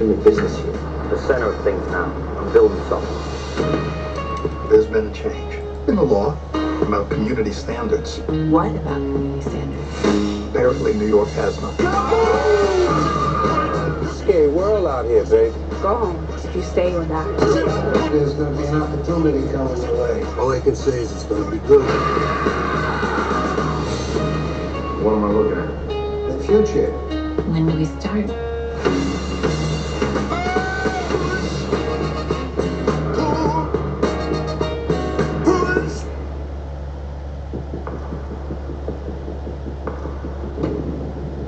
in the business here. The center of things now. I'm building something. There's been a change in the law about community standards. What about community standards? Apparently, New York has none. Scary world out here, baby. Go home. If you stay or die. There's going to be an opportunity coming your way. All I can say is it's going to be good. What am I looking at? The future. When do we start?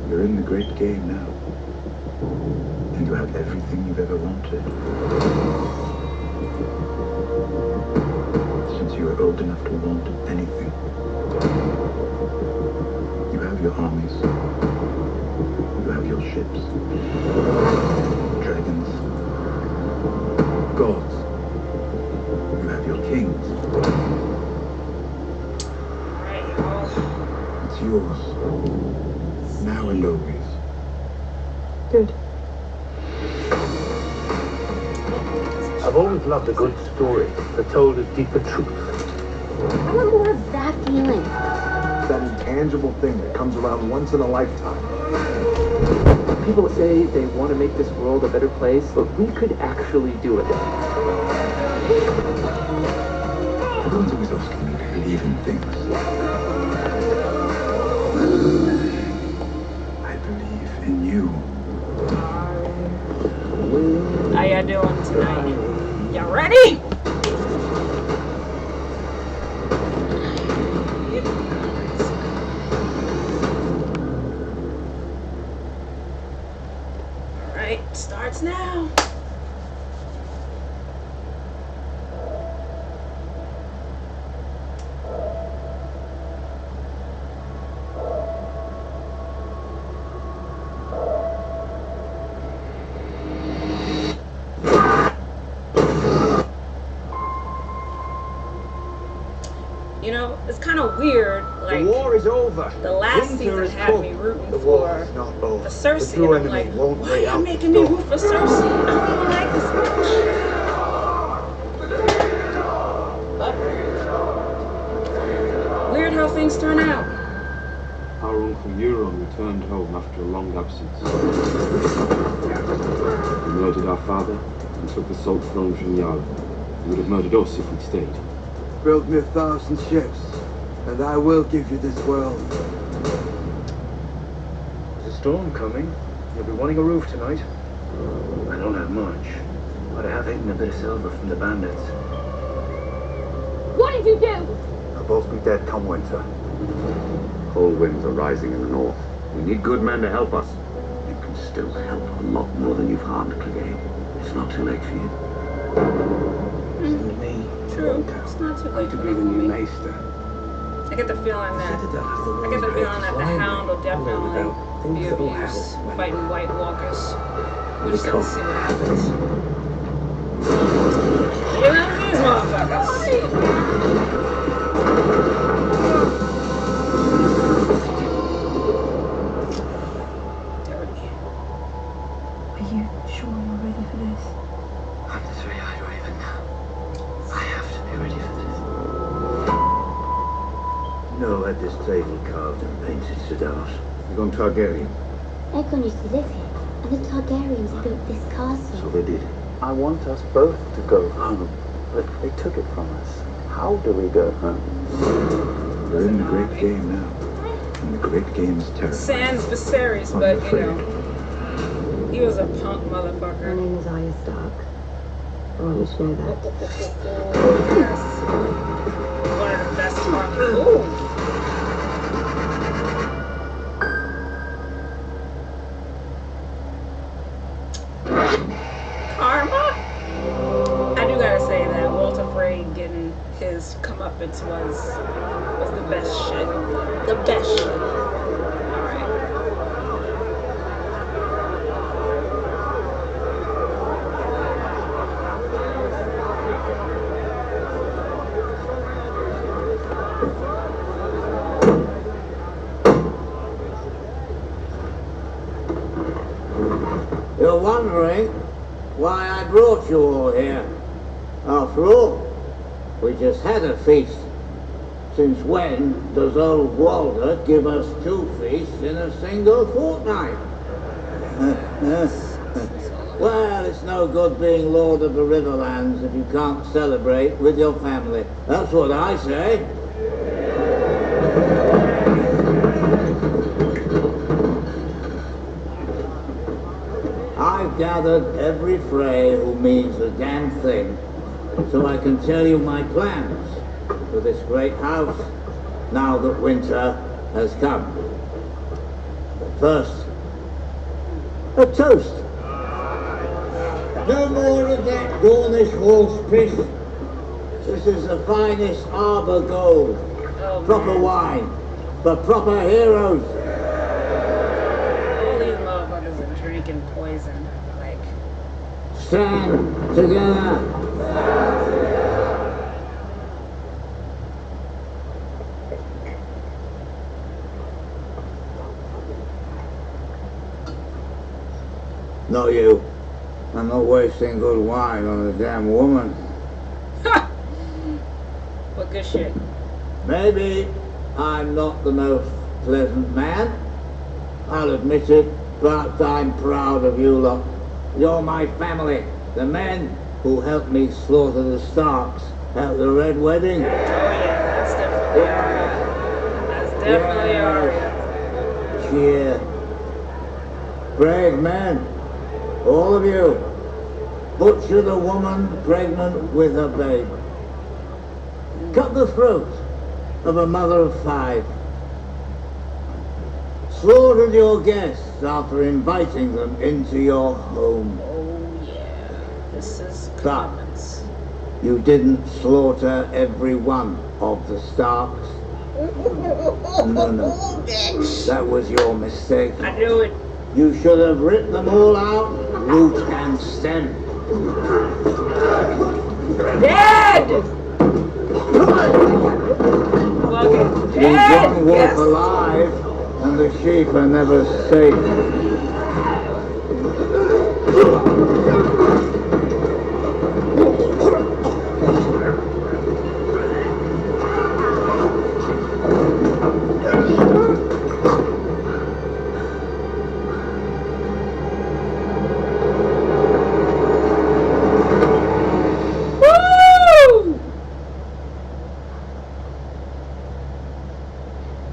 You're in the great game now. And you have everything you've ever wanted. Since you were old enough to want anything. You have your armies. You have your ships. Dragons. Gods. You have your kings. It's yours. Now and always. Good. I've always loved a good story that told a deeper truth. I want more of that feeling. That intangible thing that comes around once in a lifetime. People say they want to make this world a better place, but we could actually do it. Everyone's always asking me to believe in things. I believe in you. How y'all doing tonight? Y'all ready? Alright, starts now. You know, it's kind of weird. Like, The war is over. the last Winter season is had me come. rooting The war for is not over. Cersei, The true and I'm enemy like, won't why lay are out you the making me door. root for Cersei? I don't even like this bitch. But weird how things turn out. Our uncle Euron returned home after a long absence. He murdered our father and took the Salt Throne from Jarl. He would have murdered us if we'd stayed. Build me 1,000 ships, and I will give you this world. There's a storm coming. You'll be wanting a roof tonight. I don't have much, but I have hidden a bit of silver from the bandits. What did you do? They'll both be dead come winter. Cold winds are rising in the north. We need good men to help us. You can still help a lot more than you've harmed, Clegane. It's not too late for you. And me. True. It's not too late To for be the me. new maester. I get the feeling that the Hound will definitely be of use fighting White Walkers. We just have to see what happens. Get out of these motherfuckers! Dirty. Are you sure you're ready for this? I'm the three-eyed raven now. I have to be ready for this. No, had this table carved and painted to dart. You're going Targaryen. Aegon used to live here, and the Targaryens built this So castle. they did. I want us both to go home, but they took it from us. How do we go home? You're in the great game now. And the great game is terrible. Sans Viserys, I'm but you afraid. know, he was a punk My motherfucker. name is Arya Stark. I want you to know that. Yes. One of the best talking. Ooh. Karma? I do gotta say that Walter Frey getting his comeuppance was the best shit. The best shit. Alright. You're wondering why I brought you all here. After all, we just had a feast. Since when does old Walter give us 2 feasts in a single fortnight? Well, it's no good being Lord of the Riverlands if you can't celebrate with your family. That's what I say. I've gathered every Frey who means a damn thing, so I can tell you my plans for this great house now that winter has come. But first, a toast. No more of that Gornish horse piss. This is the finest Arbor gold. Proper wine for proper heroes. All these motherfuckers are drinking poison. Like, Stand together. Not you. I'm not wasting good wine on a damn woman. what good shit. Maybe I'm not the most pleasant man. I'll admit it, but I'm proud of you lot. You're my family. The men who helped me slaughter the Starks at the Red Wedding. Oh yeah, that's definitely Arya. That's definitely Arya. Cheer. Brave men. All of you. Butcher the woman pregnant with her babe. Cut the throat of a mother of 5. Slaughtered your guests after inviting them into your home. Oh yeah, this is But comments. you didn't slaughter every one of the Starks. No. That was your mistake. I knew it. You should have ripped them all out, root and stem. Dead! Fucking Leave dead! one wolf Yes! alive, and the sheep are never safe.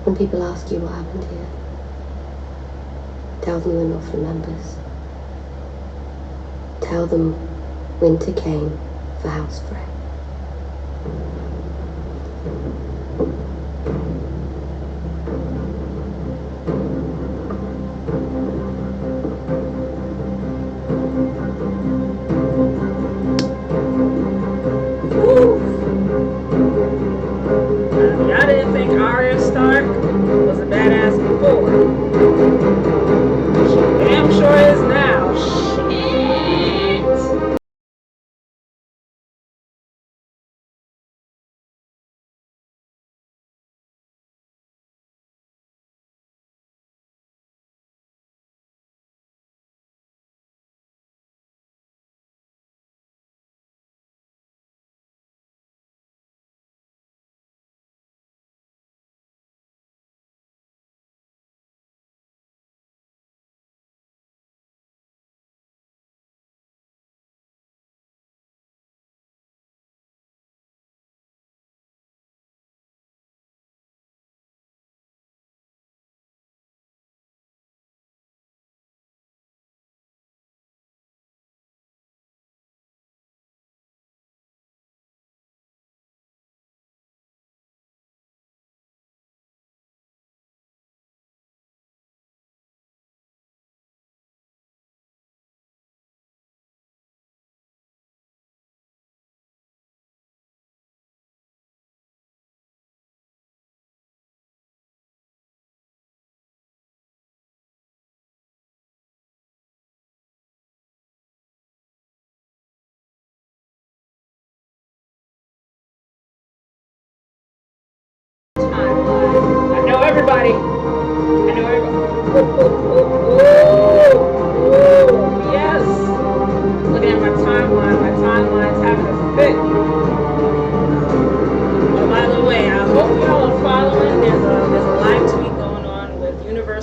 When people ask you what happened here, tell them the North remembers. Tell them winter came for House Frey. Y'all didn't think Arya Stark was a badass before. She damn sure is now.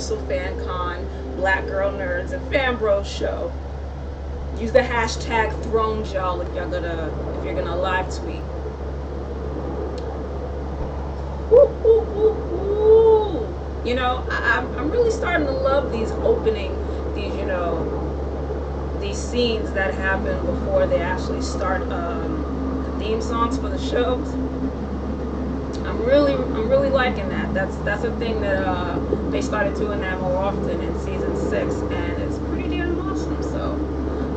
Universal Fan Con, Black Girl Nerds, and Fan Bros Show. Use the hashtag Thrones, y'all, if you're gonna live tweet. Woo, woo, woo, woo. You know, I'm really starting to love these these scenes that happen before they actually start the theme songs for the shows. I'm really liking that. That's a thing that they started doing that more often in season 6, and it's pretty damn awesome. So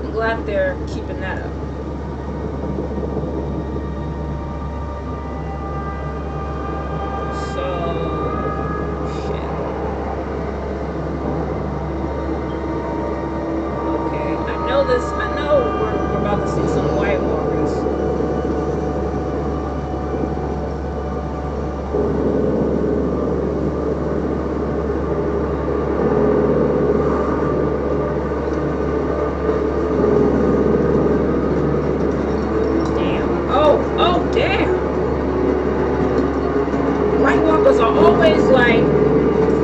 I'm glad they're keeping that up. So shit. Okay, I know we're about to see some White Walkers. Damn. White Walkers are always like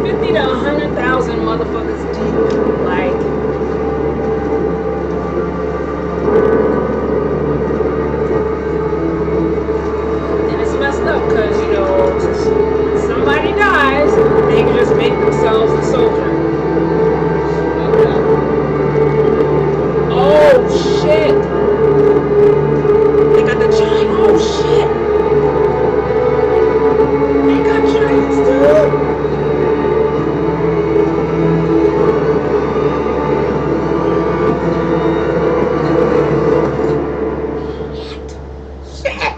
50 to 100,000 motherfuckers deep. Like, and it's messed up because, you know, when somebody dies, they can just make themselves a soldier. Okay. Oh shit. They got the giant. Oh shit! They got giants too! Shit!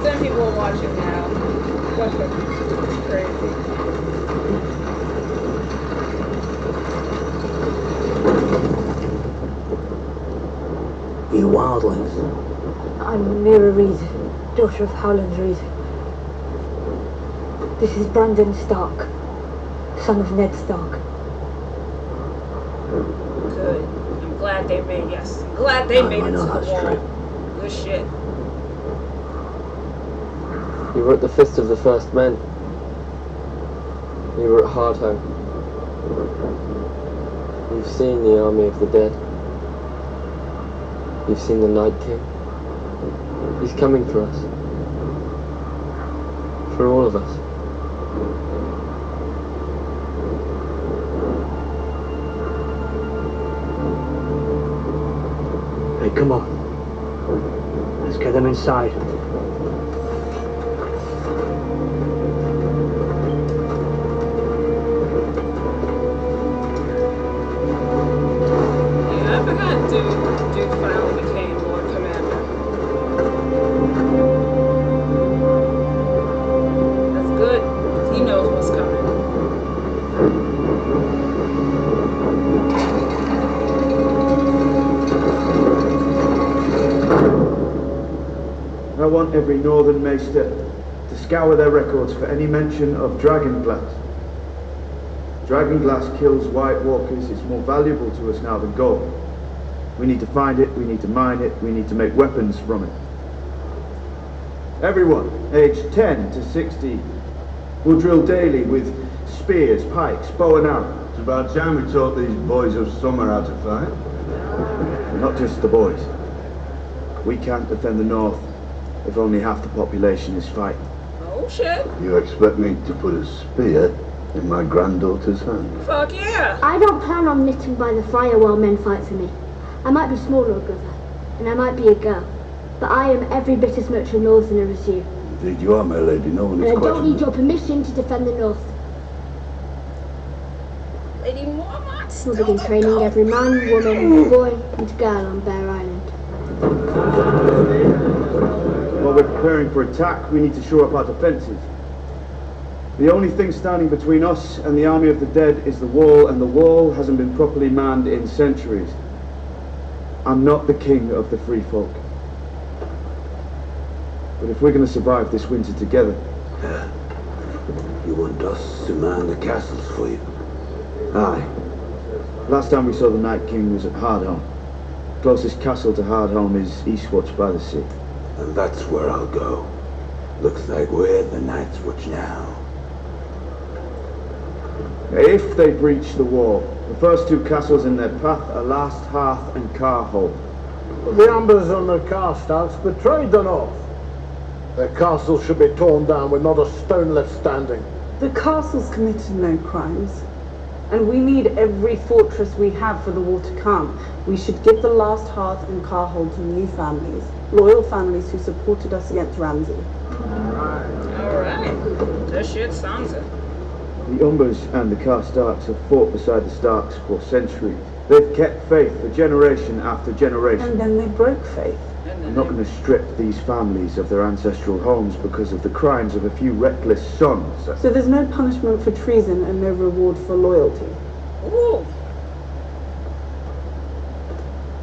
Some people are watching now. That's crazy. You wildlings. I'm Mira Reed, daughter of Howland Reed. This is Brandon Stark, son of Ned Stark. Good. I'm glad they made it to the wall. Good shit. You were at the Fist of the First Men. You were at Hardhome. You've seen the army of the dead. You've seen the Night King. He's coming for us. For all of us. Hey, come on. Let's get them inside. Yeah, I forgot Duke finally became Lord Commander. That's good. He knows what's coming. I want every northern maester to scour their records for any mention of dragonglass. Dragonglass kills White Walkers. It's more valuable to us now than gold. We need to find it, we need to mine it, we need to make weapons from it. Everyone, aged 10 to 60, will drill daily with spears, pikes, bow and arrow. It's about time we taught these boys of summer how to fight. Not just the boys. We can't defend the north if only half the population is fighting. Oh shit. You expect me to put a spear in my granddaughter's hand? Fuck yeah. I don't plan on knitting by the fire while men fight for me. I might be small, Lord Brother, and I might be a girl, but I am every bit as much a northerner as you. Indeed you are, my lady. No one is And I don't questioning need your permission to defend the north. Lady Mormont. We'll begin training every man, woman, boy, and girl on Bear Island. While we're preparing for attack, we need to shore up our defenses. The only thing standing between us and the army of the dead is the wall, and the wall hasn't been properly manned in centuries. I'm not the king of the free folk. But if we're going to survive this winter together... You want us to man the castles for you? Aye. Last time we saw the Night King was at Hardhome. Closest castle to Hardhome is Eastwatch by the sea. And that's where I'll go. Looks like we're the Night's Watch now. If they breach the wall, the first two castles in their path are Last Hearth and Carhold. The Ambers and the Carstarks betrayed the North. Their castle should be torn down with not a stone left standing. The castle's committed no crimes, and we need every fortress we have for the war to come. We should give the Last Hearth and Carhold to new families, loyal families who supported us against Ramsay. Alright. That shit sounds it. The Umbers and the Carstarks have fought beside the Starks for centuries. They've kept faith for generation after generation. And then they broke faith. I'm not going to strip these families of their ancestral homes because of the crimes of a few reckless sons. So there's no punishment for treason and no reward for loyalty. Ooh.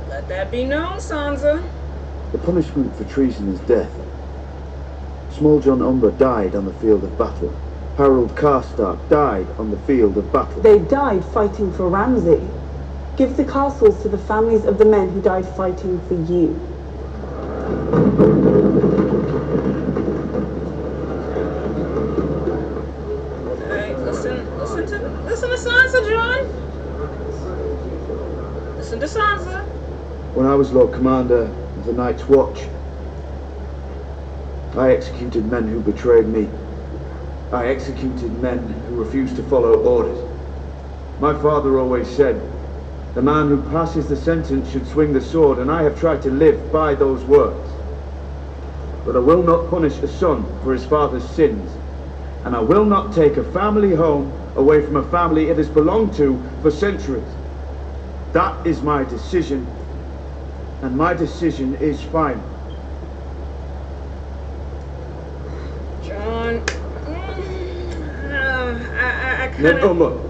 Let that be known, Sansa. The punishment for treason is death. Small John Umber died on the field of battle. Harold Karstark died on the field of battle. They died fighting for Ramsay. Give the castles to the families of the men who died fighting for you. Hey, listen to Sansa, John. Listen to Sansa. When I was Lord Commander of the Night's Watch, I executed men who betrayed me. I executed men who refused to follow orders. My father always said, the man who passes the sentence should swing the sword, and I have tried to live by those words. But I will not punish a son for his father's sins, and I will not take a family home away from a family it has belonged to for centuries. That is my decision, and my decision is final. John, I kind Ned of... Umber.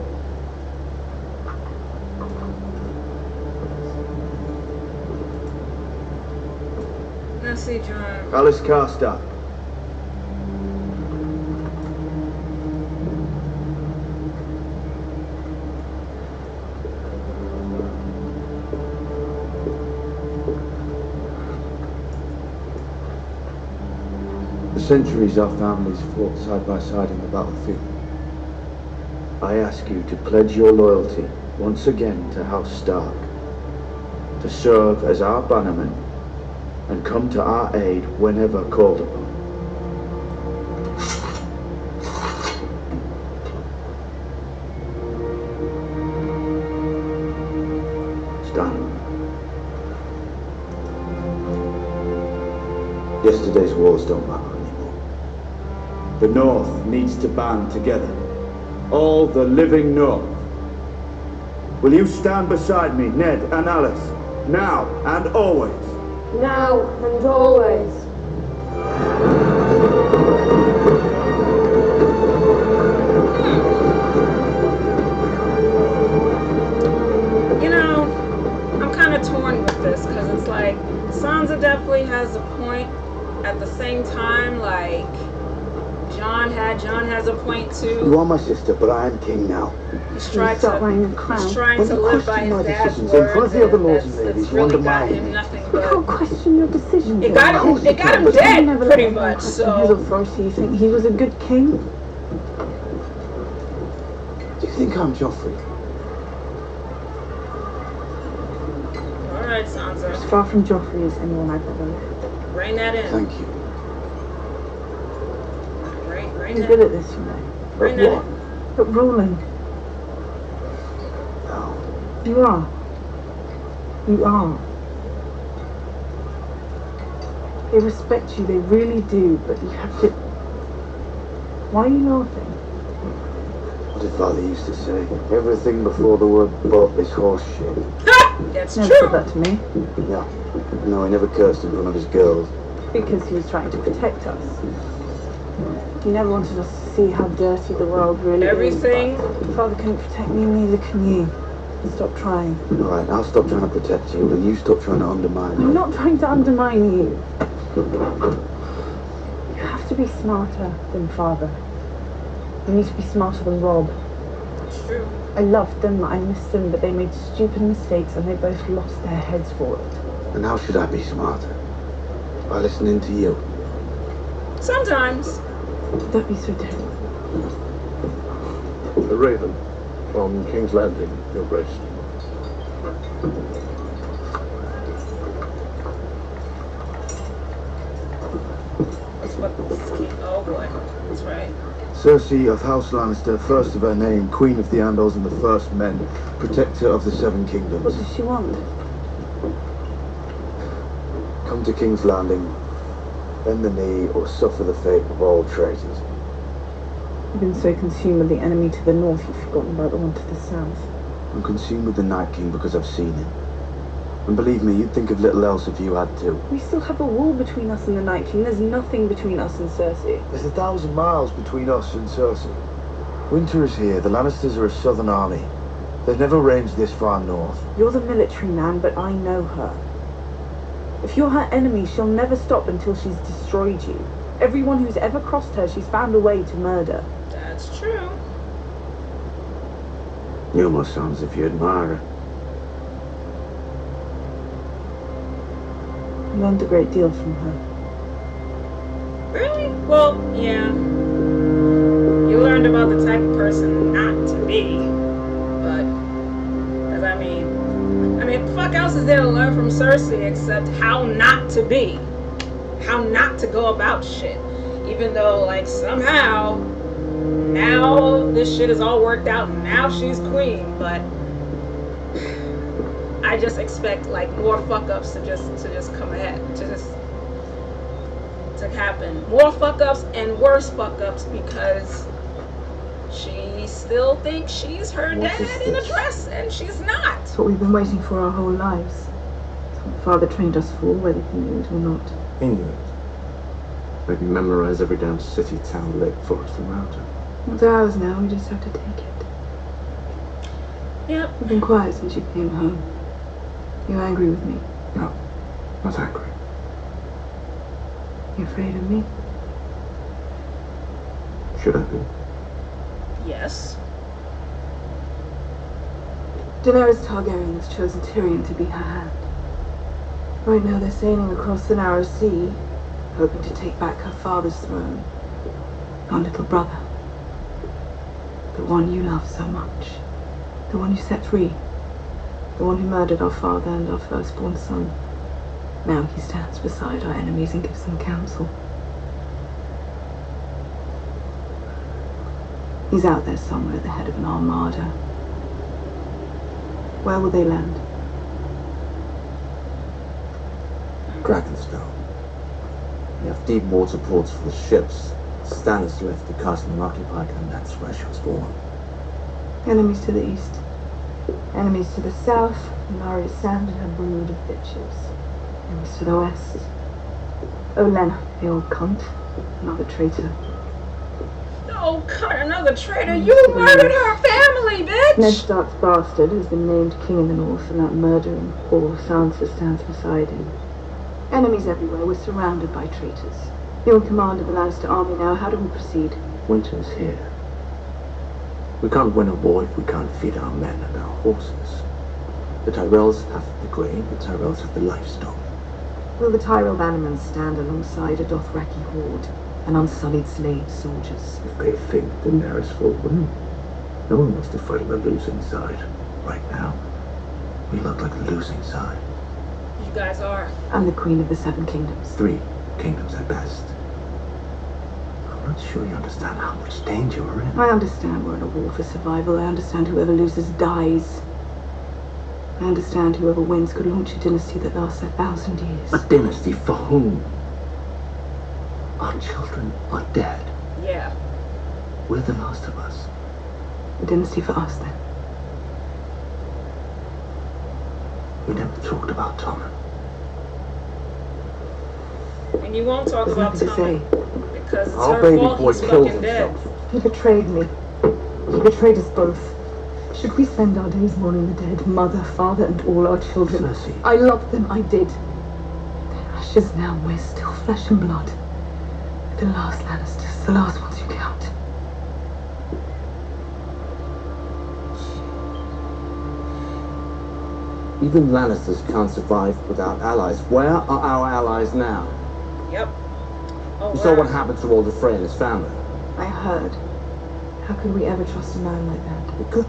Now see, John. Alice Karstark. For centuries our families fought side by side in the battlefield. I ask you to pledge your loyalty once again to House Stark, to serve as our bannermen and come to our aid whenever called upon. Stand. Yesterday's wars don't matter anymore. The North needs to band together. All the living North. Will you stand beside me, Ned and Alice, now and always? Now and always. You know, I'm kind of torn with this because it's like Sansa definitely has a point. At the same time, like John has a point too. You are my sister, but I am king now. He's trying to live by his dad's in front of words, the other and lords and ladies, that's you really got undermine him me. nothing I but. can't question your decision. It got him dead pretty much. His So authority. You think he was a good king? Do you think I'm Joffrey? all right, Sansa, As far from Joffrey as anyone I've ever met. rein that in. Thank you. Rein He's that good in. at this, you know. Rein that in. But ruling. No. You are. You are. They respect you, they really do, but you have to... Why are you laughing? What did Father used to say? Everything before the word but is horse shit. That's Never true. said that to me. Yeah. No, he never cursed in front of his girls. Because he was trying to protect us. He never wanted us to see how dirty the world really Everything. is. But Father couldn't protect me, neither can you. Stop trying. Alright, I'll stop trying to protect you, and you stop trying to undermine me. I'm not trying to undermine you. You have to be smarter than Father. You need to be smarter than Rob. It's true. I loved them, I missed them, but they made stupid mistakes and they both lost their heads for it. And how should I be smarter? By listening to you. Sometimes. Don't be so terrible. The Raven from King's Landing, Your Grace. That's what. Oh boy. That's right. Cersei of House Lannister, first of her name, Queen of the Andals and the First Men, Protector of the Seven Kingdoms. What does she want? Come to King's Landing, bend the knee, or suffer the fate of all traitors. You've been so consumed with the enemy to the north, you've forgotten about the one to the south. I'm consumed with the Night King because I've seen him. And believe me, you'd think of little else if you had to. We still have a wall between us and the Night King. There's nothing between us and Cersei. There's 1,000 miles between us and Cersei. Winter is here. The Lannisters are a southern army. They've never ranged this far north. You're the military man, but I know her. If you're her enemy, she'll never stop until she's destroyed you. Everyone who's ever crossed her, she's found a way to murder. That's true. You almost sound as if you admire her. I learned a great deal from her. Really? Well, yeah. You learned about the type of person not to be. But, as I mean, fuck else is there to learn from Cersei except how not to be. How not to go about shit. Even though, like, somehow, now this shit is all worked out and now she's queen, but I just expect like more fuck ups to just come ahead, to happen. More fuck ups and worse fuck ups because she still thinks she's her dad in a dress and she's not. It's what we've been waiting for our whole lives. It's what Father trained us for, whether he knew it or not. He knew it. Maybe memorize every damn city, town, lake, forest, and mountain. It's ours now, we just have to take it. Yep. You've been quiet since you came home. You angry with me? No, not angry. You afraid of me? Should I be? Yes. Daenerys Targaryen has chosen Tyrion to be her hand. Right now they're sailing across the narrow sea, hoping to take back her father's throne. Our little brother. The one you love so much. The one you set free. The one who murdered our father and our firstborn son. Now he stands beside our enemies and gives them counsel. He's out there somewhere at the head of an armada. Where will they land? Dragonstone. We have deep water ports for the ships. Stannis left the castle unoccupied, and that's where she was born. Enemies to the east. Enemies to the south. Arya Sand and her brood of bitches. Enemies to the west. Olenna, the old cunt. Another traitor. Oh, God, another traitor. You murdered her family, bitch! Ned Stark's bastard has been named king in the north, and that murdering whore Sansa stands beside him. Enemies everywhere. We're surrounded by traitors. You're in command of the Lannister army now. How do we proceed? Winter's here. We can't win a war if we can't feed our men and our horses. The Tyrells have the grain, the Tyrells have the livestock. Will the Tyrell bannermen stand alongside a Dothraki horde, an unsullied slave soldiers? If they think Daenerys will win, no one wants to fight on the losing side. Right now, we look like the losing side. You guys are. I'm the Queen of the Seven Kingdoms. 3 kingdoms at best. I'm not sure you understand how much danger we're in. I understand we're in a war for survival. I understand whoever loses dies. I understand whoever wins could launch a dynasty that lasts 1,000 years. A dynasty for whom? Our children are dead. Yeah. We're the last of us. A dynasty for us, then. We never talked about Tommen. And you won't talk about Tommen because it's Our her baby fault boy he's killed fucking dead. He betrayed me. He betrayed us both. Should we spend our days mourning the dead, mother, father, and all our children? Cersei. I loved them, I did. Their ashes now, we're still flesh and blood. The last Lannisters, the last ones who count. Even Lannisters can't survive without allies. Where are our allies now? Yep. Oh, You saw what happened to Walder Frey and his family. I heard. How could we ever trust a man like that? We could.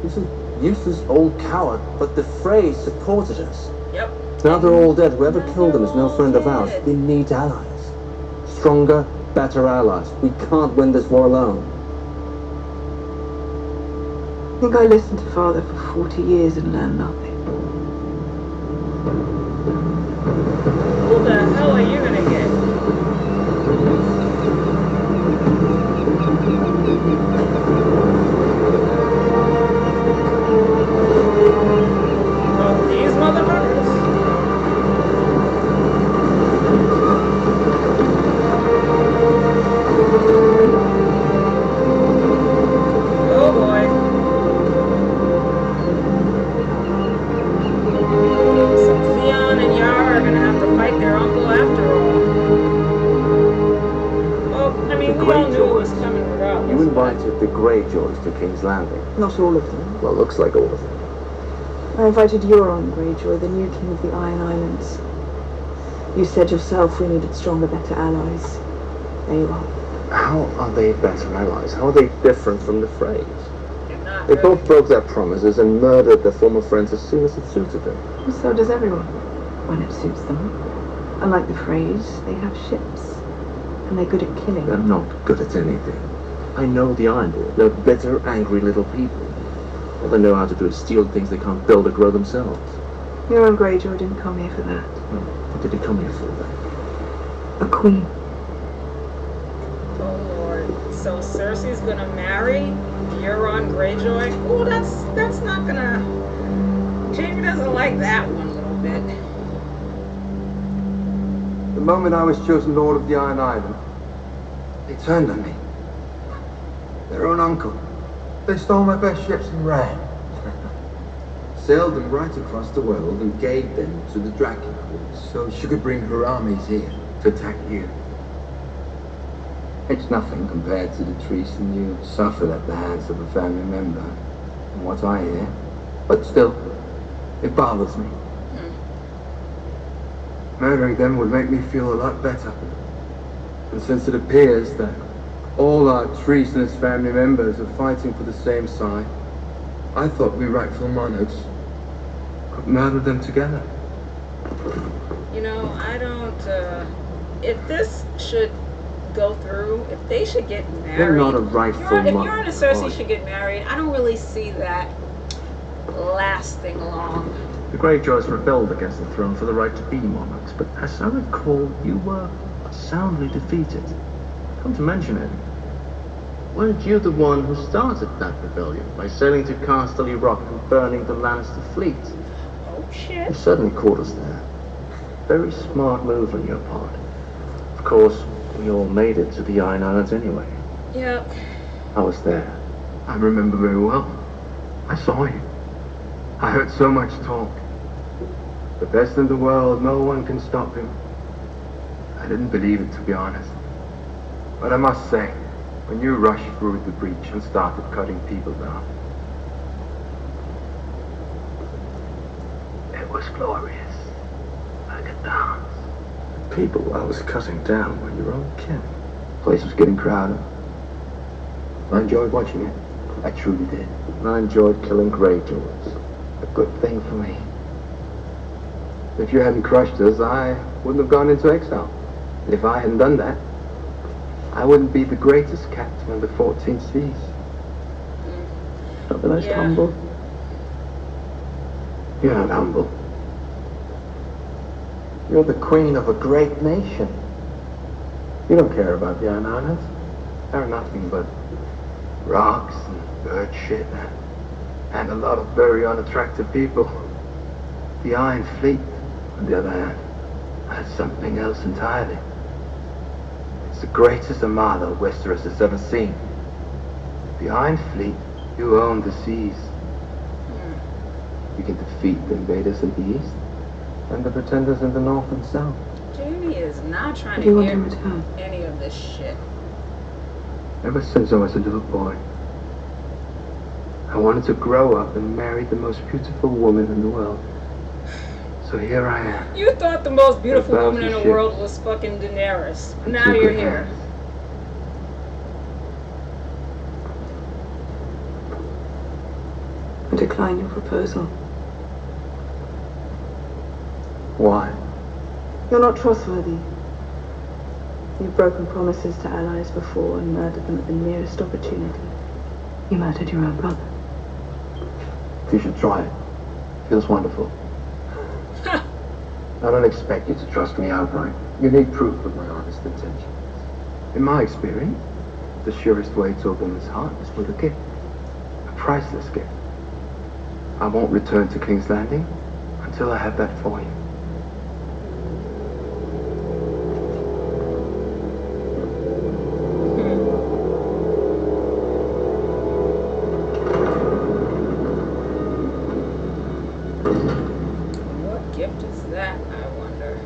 He's a useless old coward, but the Frey supported us. Yep. Now they're all dead. Whoever killed them is no friend of ours. We need allies. Stronger, better allies. We can't win this war alone. I think I listened to Father for 40 years and learned nothing. Who the hell are you gonna get? Oh, these motherfuckers? Oh boy. So Theon and Yara are gonna have to fight their uncle after all. Well, I mean, we all knew it was coming regardless. You invited the Greyjoys to King's Landing. Not all of them. Well, looks like all of them. I invited Euron Greyjoy, the new king of the Iron Islands. You said yourself we needed stronger, better allies. There you are. How are they better allies? How are they different from the Freys? Not They really. both broke their promises and murdered their former friends as soon as it suited them. And so does everyone, when it suits them. Unlike the Freys, they have ships. And they're good at killing. They're not good at anything. I know the Ironborn. They're bitter, angry little people. All they know how to do is steal things they can't build or grow themselves. Euron Greyjoy didn't come here for that. What did he come here for then? A queen. Oh Lord. So Cersei's gonna marry Euron Greyjoy? Oh, that's not gonna... Jaime doesn't like that one little bit. The moment I was chosen Lord of the Iron Island, they turned on me. Their own uncle. They stole my best ships and ran. Sailed them right across the world and gave them to the Draken Queen. So she could bring her armies here to attack you. It's nothing compared to the treason you suffered at the hands of a family member, from what I hear. But still, it bothers me. Murdering them would make me feel a lot better. And since it appears that all our treasonous family members are fighting for the same side, I thought we rightful monarchs could murder them together. You know, I don't, if this should go through, if they should get married... They're not a rightful monarch. If Euron and Cersei should get married, I don't really see that lasting long. The Greyjoys rebelled against the throne for the right to be monarchs, but as I recall, you were soundly defeated. Come to mention it, weren't you the one who started that rebellion by sailing to Casterly Rock and burning the Lannister fleet? Oh shit. You certainly caught us there. Very smart move on your part. Of course, we all made it to the Iron Islands anyway. Yep. I was there. I remember very well. I saw you. I heard so much talk. The best in the world, no one can stop him. I didn't believe it, to be honest. But I must say, when you rushed through the breach and started cutting people down, it was glorious, like a dance. The people I was cutting down were your own kin. The place was getting crowded. I enjoyed watching it. I truly did. And I enjoyed killing Greyjoys. A good thing for me. If you hadn't crushed us, I wouldn't have gone into exile. And if I hadn't done that, I wouldn't be the greatest captain of the 14 seas. Not the most humble. You're not humble. You're the queen of a great nation. You don't care about the Iron Islands. They're nothing but rocks and bird shit and a lot of very unattractive people. The Iron Fleet, on the other hand, has something else entirely. It's the greatest armada Westeros has ever seen. The Iron Fleet, you own the seas. You can defeat the invaders in the east and the pretenders in the north and south. Jaime is not trying Do you to want hear to return? any of this shit. Ever since I was a little boy, I wanted to grow up and marry the most beautiful woman in the world. So here I am. You thought the most beautiful About woman in to the ship. world was fucking Daenerys. Now Took you're her here. hands. I decline your proposal. Why? You're not trustworthy. You've broken promises to allies before and murdered them at the nearest opportunity. You murdered your own brother. You should try it. Feels wonderful. I don't expect you to trust me outright. You need proof of my honest intentions. In my experience, the surest way to a woman's heart is with a gift. A priceless gift. I won't return to King's Landing until I have that for you. What gift is that, I wonder?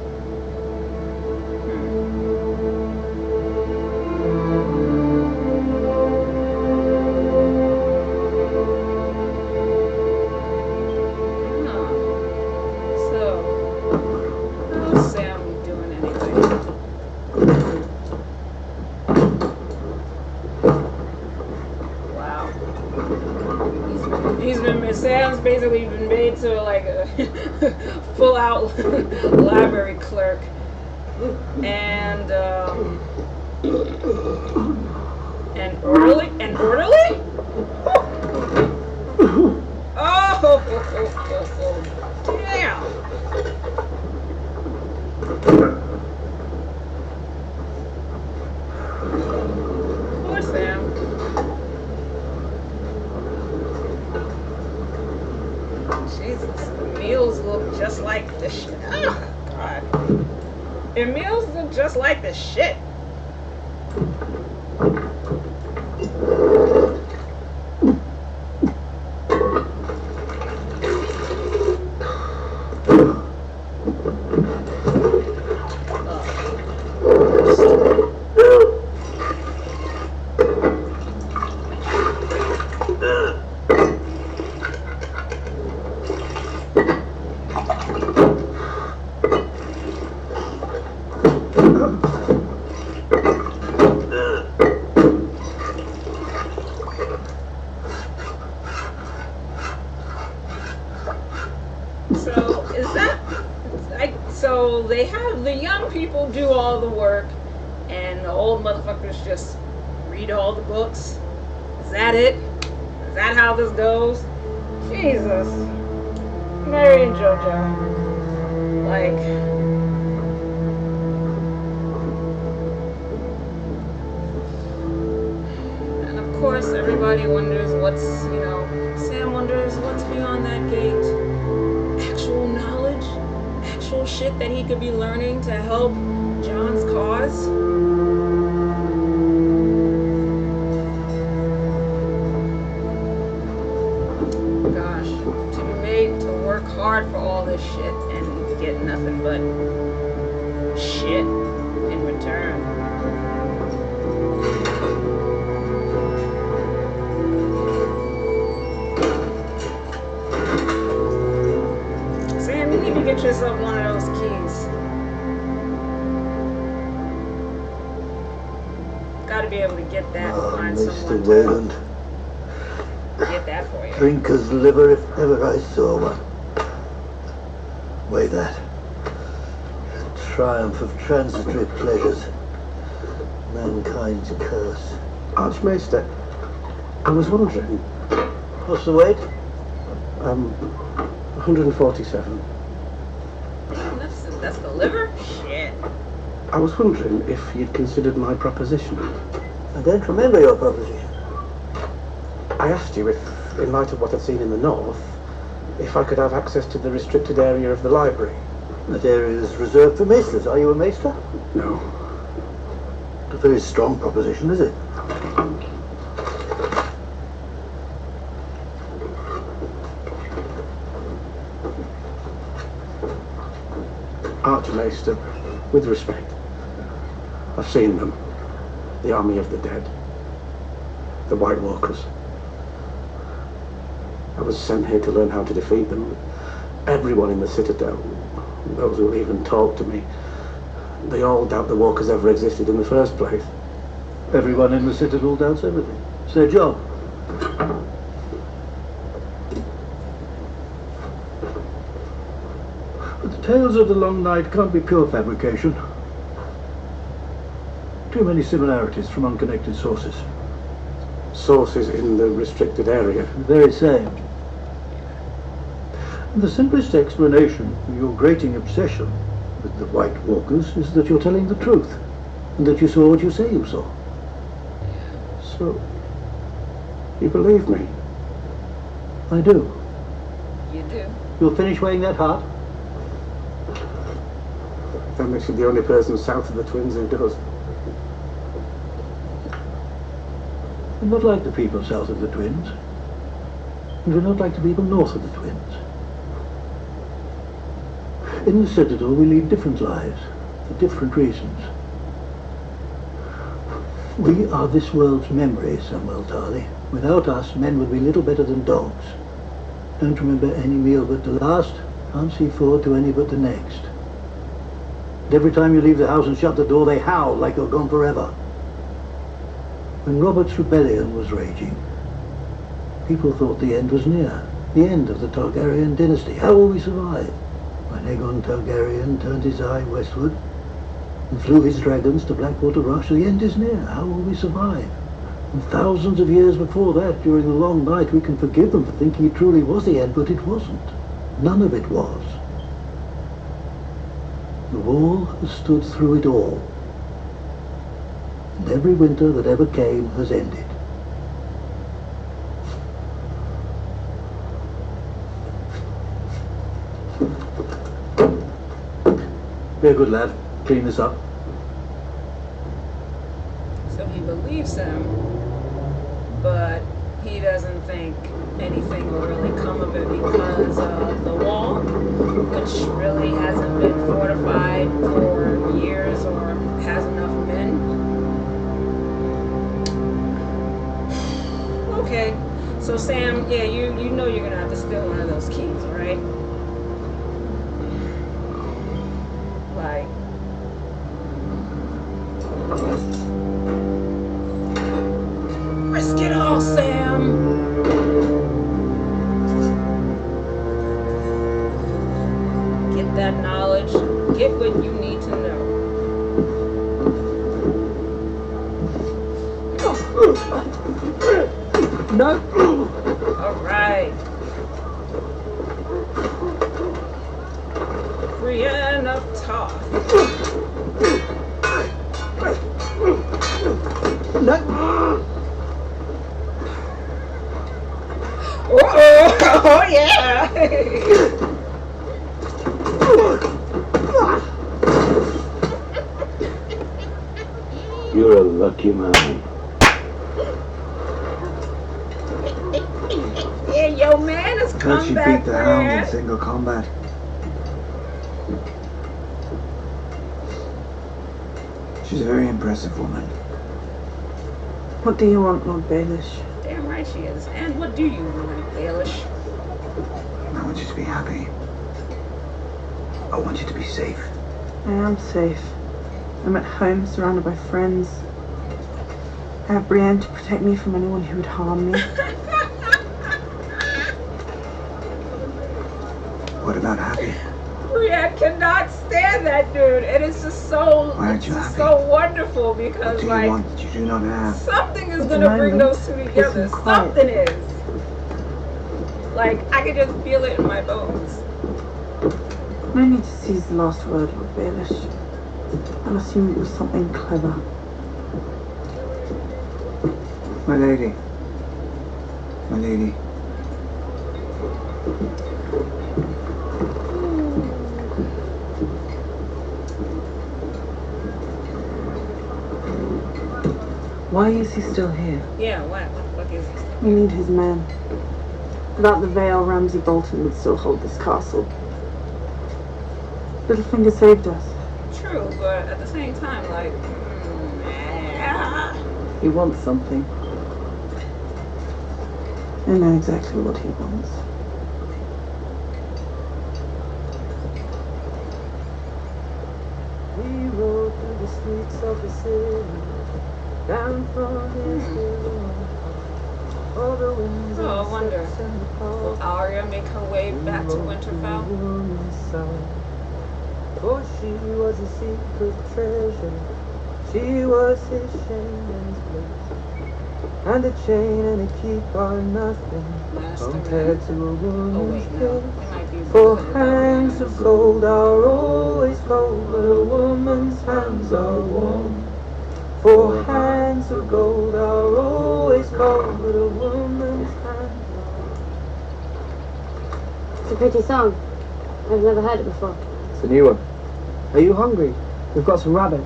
What's Sam doing anyway? Wow. Sam's basically been made to like a full out library clerk. And orderly? Oh, damn. Poor Sam. Jesus, Emil's look just like the shit. Oh, God. Emil's look just like the shit. So is that like so they have the young people do all the work and the old motherfuckers just read all the books? Is that it? Is that how this goes? Jesus. Mary and JoJo. Like of course, everybody wonders what's, Sam wonders what's beyond that gate. Actual knowledge, actual shit that he could be learning to help John's cause. Gosh, to be made to work hard for all this shit and get nothing but shit in return. Sam, you need to get yourself one of those keys. Gotta be able to get that and find Mr. someone Wayland. to get that for you. Drinker's liver if ever I saw one. Weigh that. The triumph of transitory pleasures. Mankind's curse. Archmaester, I was wondering, What's the weight? 147. That's the liver? Shit. I was wondering if you'd considered my proposition. I don't remember your proposition. I asked you if, in light of what I'd seen in the north, if I could have access to the restricted area of the library. That area is reserved for maesters. Are you a maester? No. A very strong proposition, is it? Archmaester, with respect, I've seen them. The army of the dead. The White Walkers. I was sent here to learn how to defeat them. Everyone in the Citadel, those who even talk to me, they all doubt the walkers ever existed in the first place. Everyone in the Citadel doubts everything. It's their job. But the tales of the long night can't be pure fabrication. Too many similarities from unconnected sources. Sources in the restricted area. The very same. And the simplest explanation for your grating obsession with the White Walkers is that you're telling the truth, and that you saw what you say you saw. So, you believe me? I do. You do? You'll finish weighing that heart? That makes you the only person south of the Twins who does. We're not like the people south of the Twins. And we're not like the people north of the Twins. In the Citadel, we lead different lives, for different reasons. We are this world's memory, Samuel Tarly. Without us, men would be little better than dogs. Don't remember any meal but the last, can't see forward to any but the next. And every time you leave the house and shut the door, they howl like you're gone forever. When Robert's rebellion was raging, people thought the end was near, the end of the Targaryen dynasty. How will we survive? When Aegon Targaryen turned his eye westward and flew his dragons to Blackwater Rush, the end is near. How will we survive? And thousands of years before that, during the long night, we can forgive them for thinking it truly was the end, but it wasn't. None of it was. The wall has stood through it all. And every winter that ever came has ended. Be a good lad. Clean this up. So he believes him, but he doesn't think anything will really come of it because of the wall, which really hasn't been fortified for years or has enough men. Okay, so Sam, yeah, you know you're gonna have to steal one of those keys, right? Like, risk it all, Sam. Get that knowledge. Get what you need to know. No. All right. Brienne of Tarth. No. Oh yeah. You're a lucky man. Yeah, yo man has come She back, beat the hound in Brienne. single combat. She's a very impressive woman. What do you want, Lord Baelish? Damn right she is. And what do you want, Baelish? I want you to be happy. I want you to be safe. I am safe. I'm at home, surrounded by friends. I have Brienne to protect me from anyone who would harm me. What about happy? Brienne cannot stand that dude. And it's just so, Why aren't it's you just happy? so wonderful because, What do you like, want that you do not have? something is At gonna the bring moment, those two peace together. and quiet. Something is. Like, I can just feel it in my bones. No need to seize the last word, Lord Baelish. I'll assume it was something clever. My lady. My lady. Why is he still here? Yeah, what is this? We need his men. Without the veil, Ramsay Bolton would still hold this castle. Littlefinger saved us. True, but at the same time, like, He wants something. I know exactly what he wants. she rode through the streets of the city, down from his hill. All the winds Oh, I wonder, and the will Arya make her way back to Winterfell? For she was a secret treasure. She was his shame and his bliss. And a chain and a keep are nothing compared to a woman's kiss. For hands of gold are always cold, but a woman's hands are warm. For hands of gold are always cold, but a woman's hands are warm. It's a pretty song. I've never heard it before. It's a new one. Are you hungry? We've got some rabbit.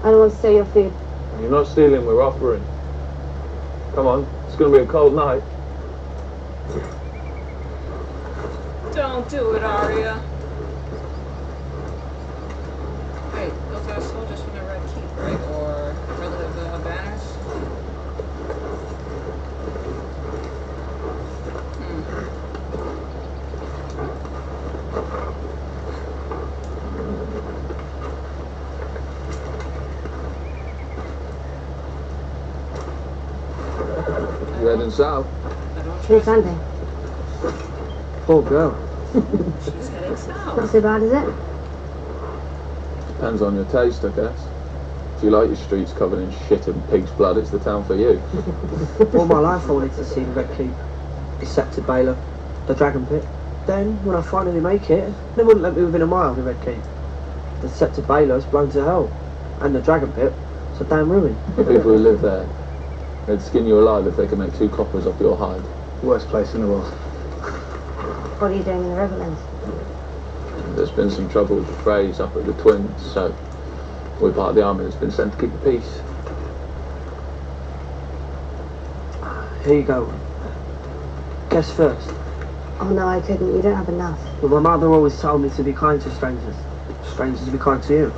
I don't want to steal your food. You're not stealing, we're offering. Come on, it's going to be a cold night. Don't do it, Arya. Wait, those are soldiers from the Red Keep, right? Or relative banners? You heading south? Through Sunday. Poor girl. She's heading south. Not so bad, is it? Depends on your taste, I guess. If you like your streets covered in shit and pig's blood, it's the town for you. All my life I wanted to see the Red Keep, the Scepter Baylor, the Dragon Pit. Then, when I finally make it, they wouldn't let me within a mile of the Red Keep. The Scepter Baylor's blown to hell, and the Dragon Pit, it's a damn ruin. The people who live there, they'd skin you alive if they could make 2 coppers off your hide. Worst place in the world. What are you doing in the Riverlands? There's been some trouble with the Freys up at the Twins, so we're part of the army that's been sent to keep the peace. Here you go. Guess first. Oh no, I couldn't. You don't have enough. But my mother always told me to be kind to strangers. Strangers to be kind to you.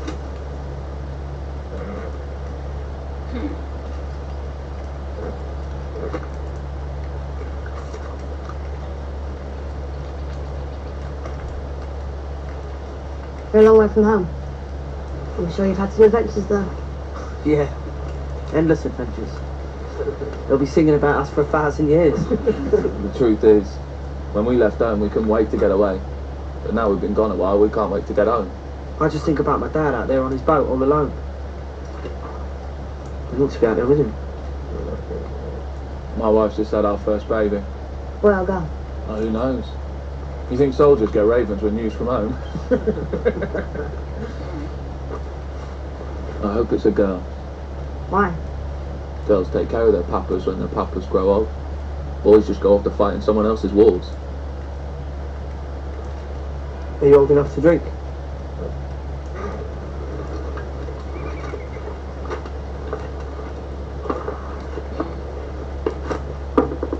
You're a long way from home. I'm sure you've had some adventures though. Yeah. Endless adventures. They'll be singing about us for 1,000 years. The truth is, when we left home, we couldn't wait to get away. But now we've been gone a while, we can't wait to get home. I just think about my dad out there on his boat all alone. I want to be out there with him. My wife's just had our first baby. Where I'll go. Oh, who knows? You think soldiers get ravens with news from home? I hope it's a girl. Why? Girls take care of their papas when their papas grow old. Boys just go off to fight in someone else's wars. Are you old enough to drink?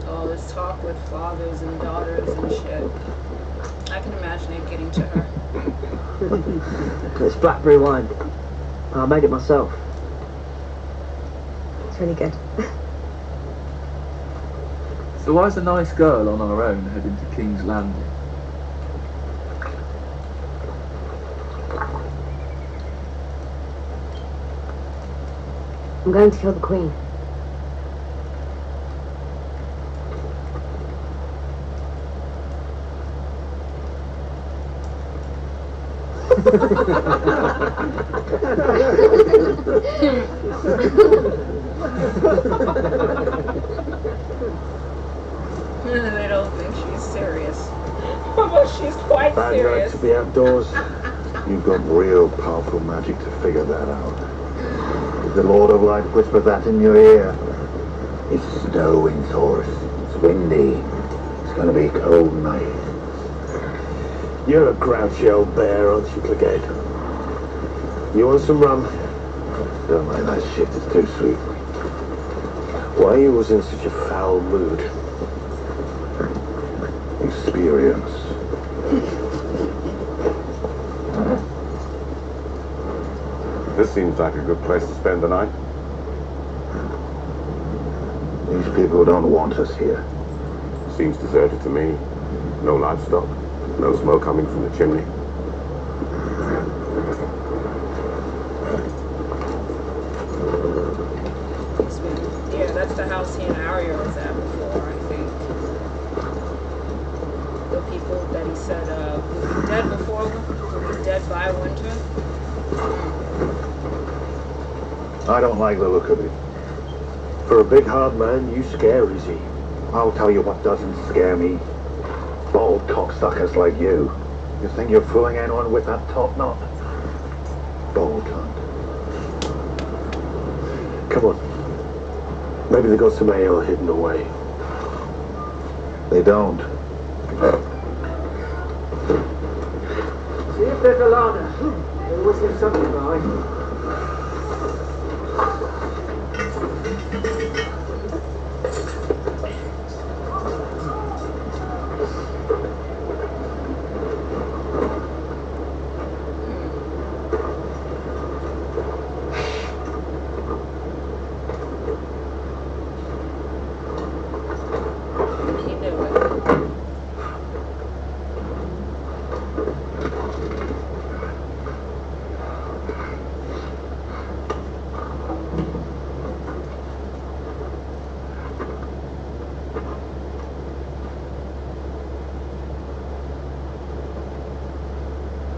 All this talk with fathers and daughters and shit. I can imagine it getting to her. It's blackberry wine. I made it myself. It's really good. So why's a nice girl on her own heading to King's Landing? I'm going to kill the Queen. They don't think she's serious. But she's quite Bad night serious. to be outdoors. You've got real powerful magic to figure that out. Did the Lord of Light whisper that in your ear? It's snow in Taurus. It's windy. It's going to be a cold night. You're a grouchy old bear, aren't you, Clegane? You want some rum? Don't mind that shit, it's too sweet. Why are you always in such a foul mood? Experience. This seems like a good place to spend the night. These people don't want us here. Seems deserted to me. No livestock. No smoke coming from the chimney. me and Arya was at before, I think. The people that he said would be dead before, would be dead by winter. I don't like the look of it. For a big hard man, you scare Izzy. I'll tell you what doesn't scare me. Bald cocksuckers like you. You think you're fooling anyone with that top knot? Bald cunt. Come on. Maybe they got some ale hidden away. They don't. See if there's a Lana. There always seems something behind.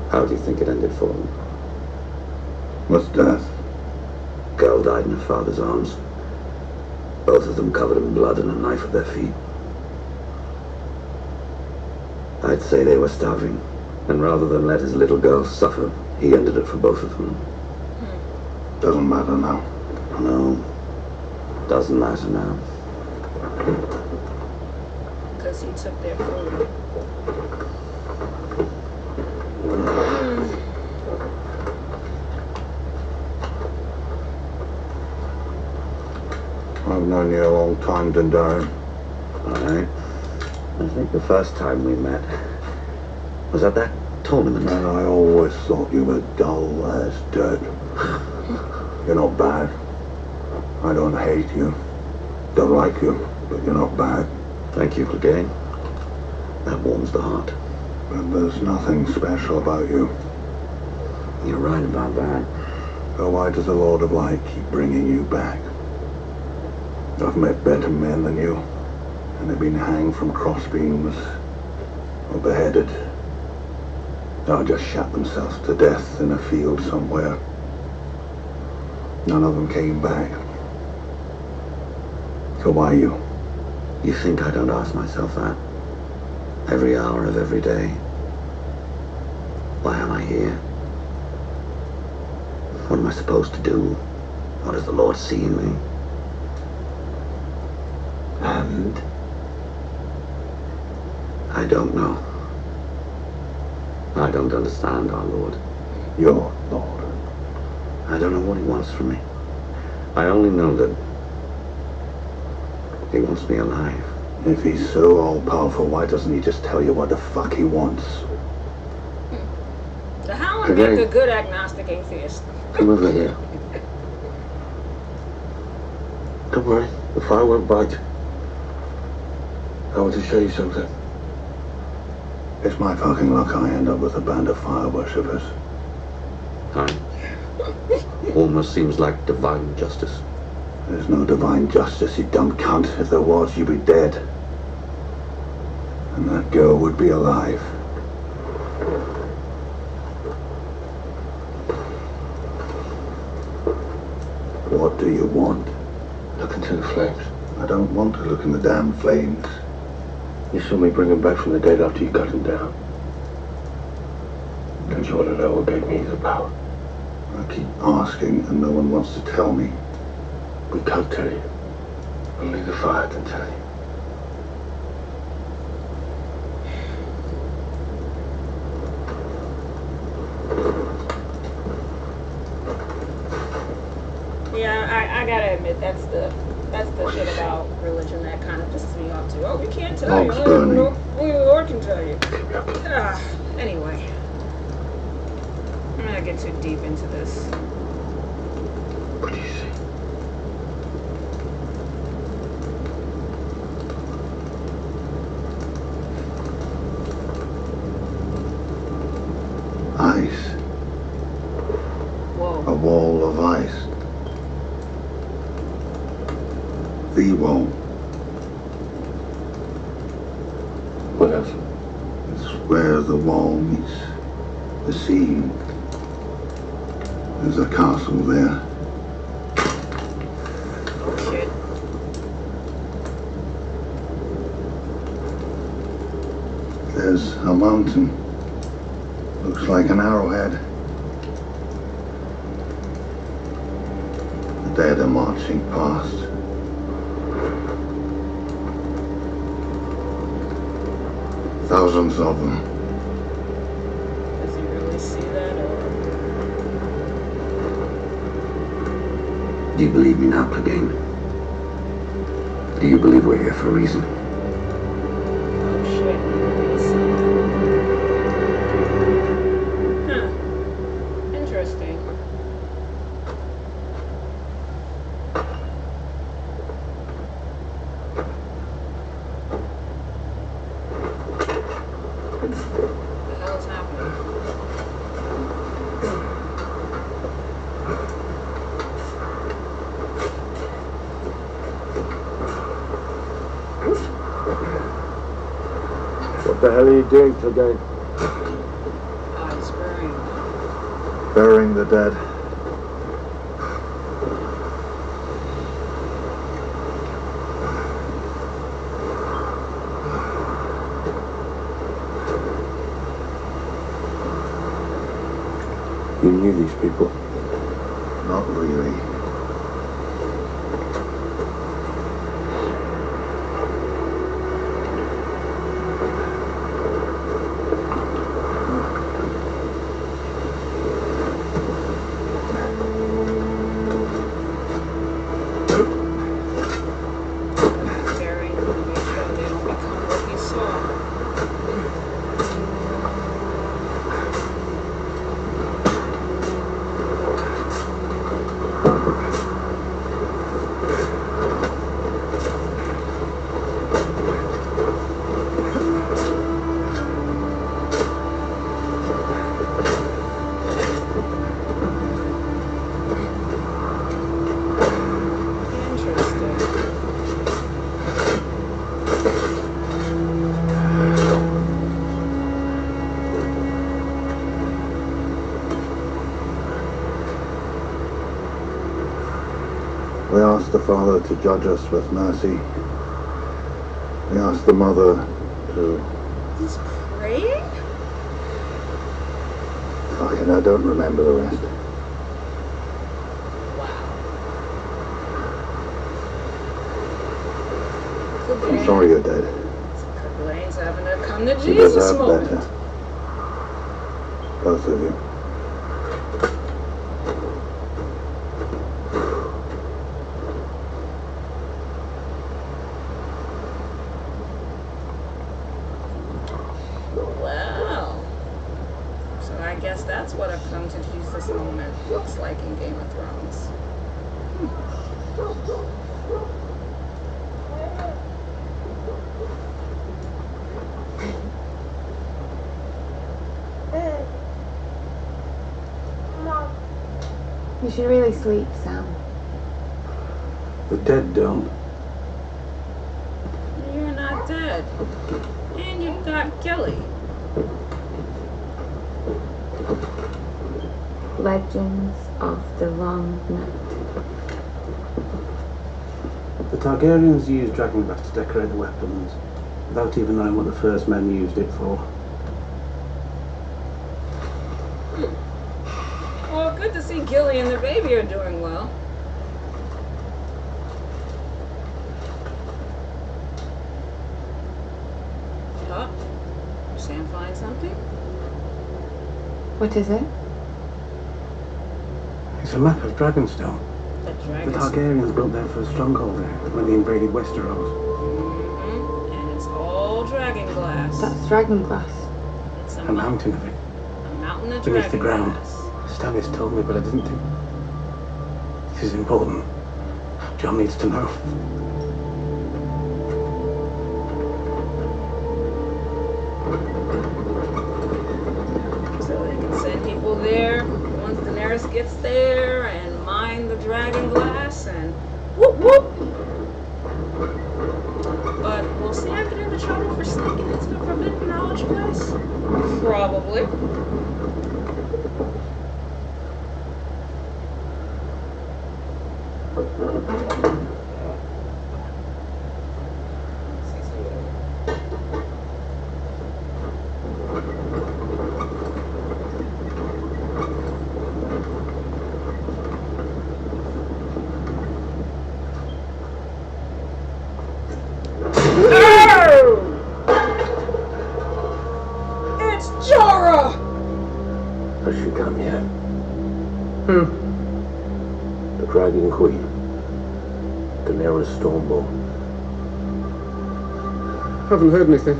How do you think it ended for them? What's death? Girl died in her father's arms. Both of them covered in blood and a knife at their feet. I'd say they were starving, and rather than let his little girl suffer, he ended it for both of them. Doesn't matter now. No, doesn't matter now. Because he took their food. I've known you a long time, Dundaren. Alright. I think the first time we met was at that tournament. And I always thought you were dull as dirt. You're not bad. I don't hate you. Don't like you, but you're not bad. Thank you, Clegane. That warms the heart. But there's nothing special about you. You're right about that. So why does the Lord of Light keep bringing you back? I've met better men than you, and they've been hanged from crossbeams or beheaded. Or just shot themselves to death in a field somewhere. None of them came back. So why you? You think I don't ask myself that? Every hour of every day. Why am I here? What am I supposed to do? What does the Lord see in me? And? I don't know. I don't understand our Lord. Your Lord? I don't know what he wants from me. I only know that he wants me alive. If he's so all-powerful, why doesn't he just tell you what the fuck he wants? So how would make a good agnostic atheist? Come over here. Don't worry, the fire won't bite. I want to show you something. It's my fucking luck I end up with a band of fire worshippers. Almost seems like divine justice. There's no divine justice, you dumb cunt. If there was, you'd be dead. And that girl would be alive. What do you want? Look into the flames. I don't want to look in the damn flames. You saw me bring him back from the dead after you cut him down. Don't you want to know what gave me the power? I keep asking and no one wants to tell me. We can't tell you. Only the fire can tell you. Yeah, I gotta admit that's the shit about religion that kind of pisses me off too. Oh, we can't tell you. Only the Lord can tell you. Anyway, I'm not gonna get too deep into this. What do you see? Ice. Whoa. A wall of ice. The wall. What else? It's where the wall meets the sea. There's a castle there. Oh shit. There's a mountain. Looks like an arrowhead. The dead are marching past. Thousands of them. Does he really see that? Do you believe me now, Clegane? Do you believe we're here for a reason? Oh shit. Huh. Interesting. What the hell is happening? What the hell are you doing, Clegane? It's burying. Burying the dead. You knew these people? Not really. Burying them to make sure they don't become what he saw. We asked the Father to judge us with mercy. We asked the Mother to... He's praying? Fucking, I don't remember the rest. I'm sorry you're dead. Blaine's having a come to You Jesus deserve moment. better. Both of you. Wow. So I guess that's what a come to Jesus moment looks like in Game of Thrones. You should really sleep, Sam. The dead don't. You're not dead. And you've got Gilly. Legends of the Long Night. The Targaryens used dragon glass to decorate the weapons, without even knowing what the first men used it for. Well, good to see Gilly and the baby are doing well. Oh, Sam find something? What is it? It's a map of Dragonstone. The The dragon. Targaryens built their first stronghold there when they invaded Westeros. And it's all dragon glass. That's dragon glass. It's A mountain of it, a mountain of beneath the dragon ground. glass. Stannis told me, but I didn't think. This is important. John needs to know. So they can send people there once Daenerys gets there and mine the dragon glass and whoop whoop. But we'll see after trouble for sneaking into the forbidden knowledge place? Probably. Has she come yet? Who? The Dragon Queen. Daenerys Stormborn. Haven't heard anything.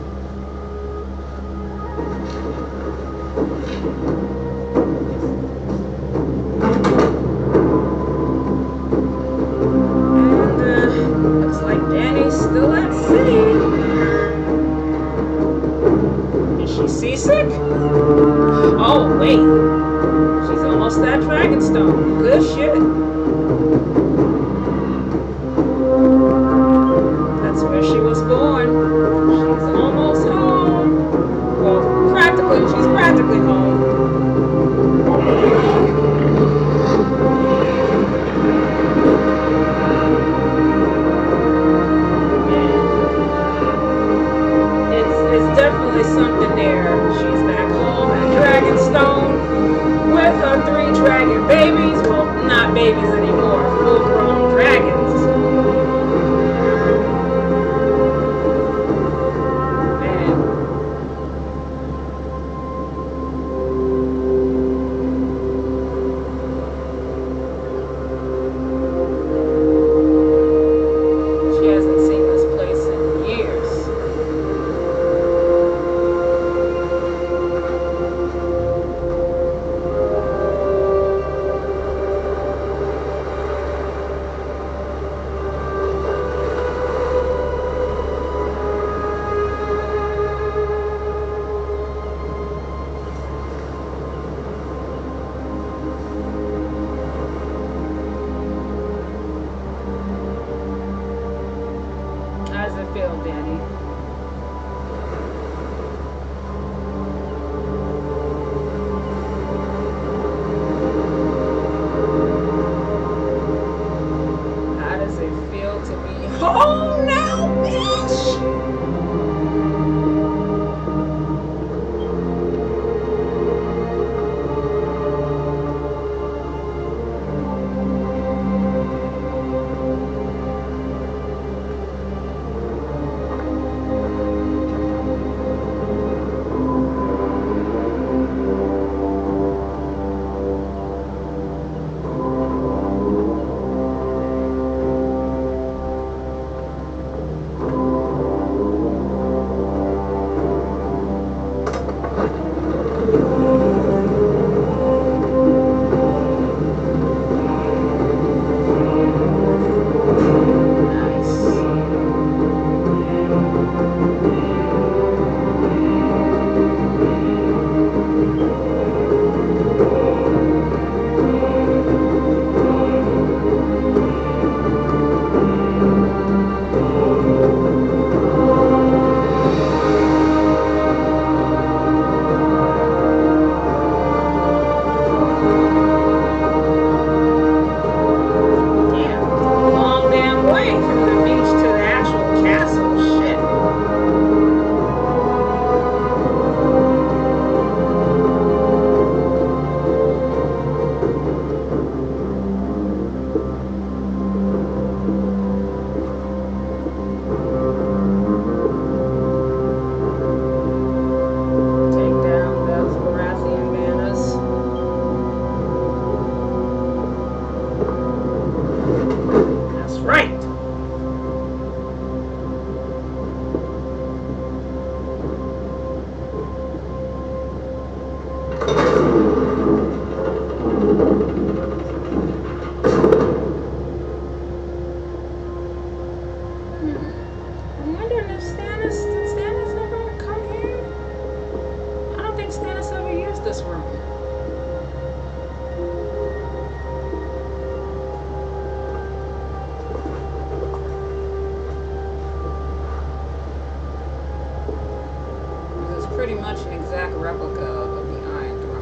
Looks like Danny's still at sea. Is she seasick? Oh, wait. She's almost at Dragonstone. Good shit. That's where she was born. She's almost home. Well, practically. She's practically home. It's definitely something there. She's back home at Dragonstone with her 3 dragon babies. Well, not babies anymore, full-grown dragons. She hasn't seen this place in years. How does it feel, Danny? How does it feel to be home now, bitch? pretty much an exact replica of the Iron Throne.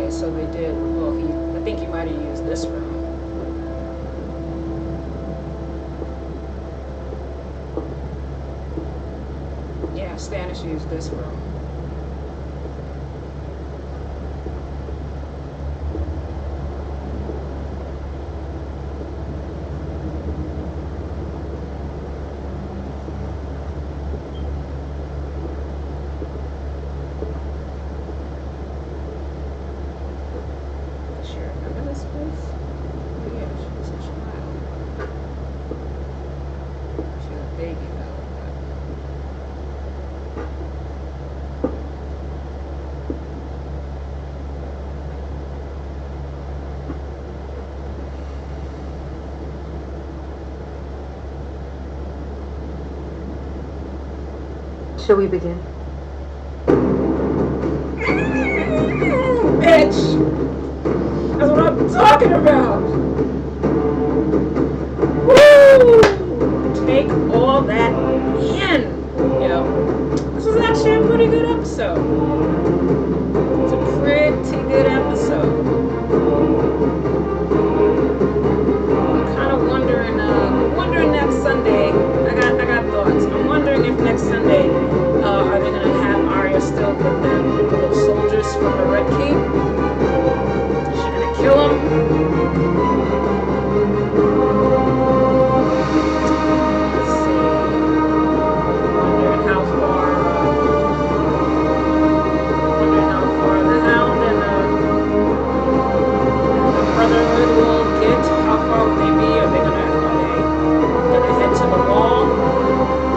So they did. Well, I think he might have used this room. Yeah, Stannis used this room. Shall we begin? Bitch! That's what I'm talking about! Woo! Take all that in! Yo. This was actually a pretty good episode. It's a pretty good episode. I'm kind of wondering next Sunday. I got thoughts. I'm wondering if next Sunday are they gonna have Arya still with them, those soldiers from the Red Keep? Is she gonna kill them? Let's see. Wondering how far the Hound and the Brotherhood will get. How far will they be? Are they gonna head to the wall?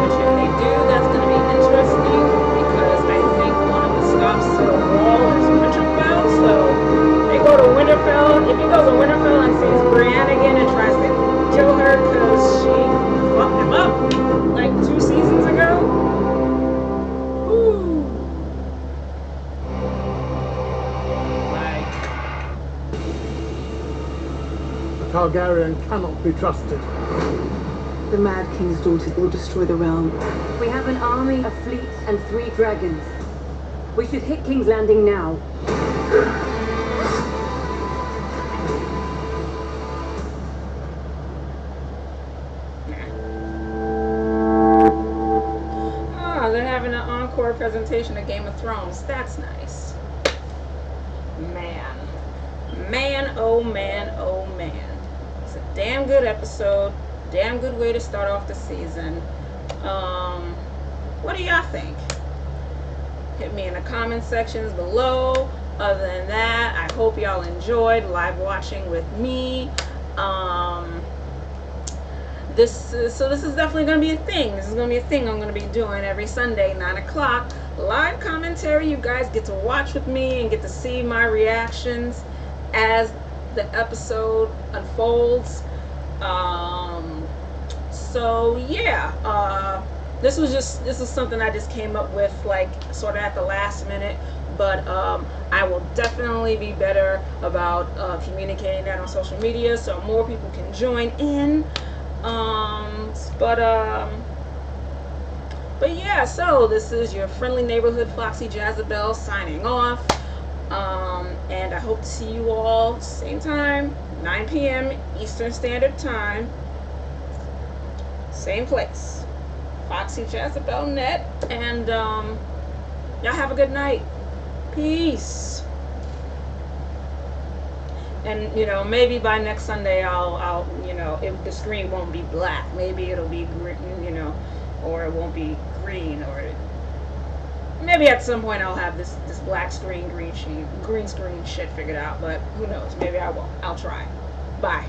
Which if they do, that's gonna be interesting because I think one of the stops to the wall is Winterfell. So they go to Winterfell. If he goes to Winterfell and sees Brienne again and tries to kill her because she fucked him up like 2 seasons ago. Ooh. The Targaryen cannot be trusted. The Mad King's daughter will destroy the realm. We have an army, a fleet, and 3 dragons. We should hit King's Landing now. Oh, they're having an encore presentation of Game of Thrones. That's nice. Man, oh man, oh man. It's a damn good episode. Damn good way to start off the season. What do y'all think? Hit me in the comment sections below. Other than that, I hope y'all enjoyed live watching with me. This is definitely going to be a thing. This is going to be a thing I'm going to be doing every Sunday, 9 o'clock. Live commentary. You guys get to watch with me and get to see my reactions as the episode unfolds. So yeah, this is something I just came up with like sort of at the last minute, but I will definitely be better about communicating that on social media so more people can join in. But yeah, so this is your friendly neighborhood Foxy Jezebel signing off. And I hope to see you all same time, 9 p.m. Eastern Standard Time, same place, Foxy Jezebel Net, and y'all have a good night. Peace. And maybe by next Sunday I'll if the screen won't be black, maybe it'll be green, or it won't be green, or maybe at some point I'll have this black screen, green screen shit figured out, but who knows? Maybe I won't. I'll try. Bye.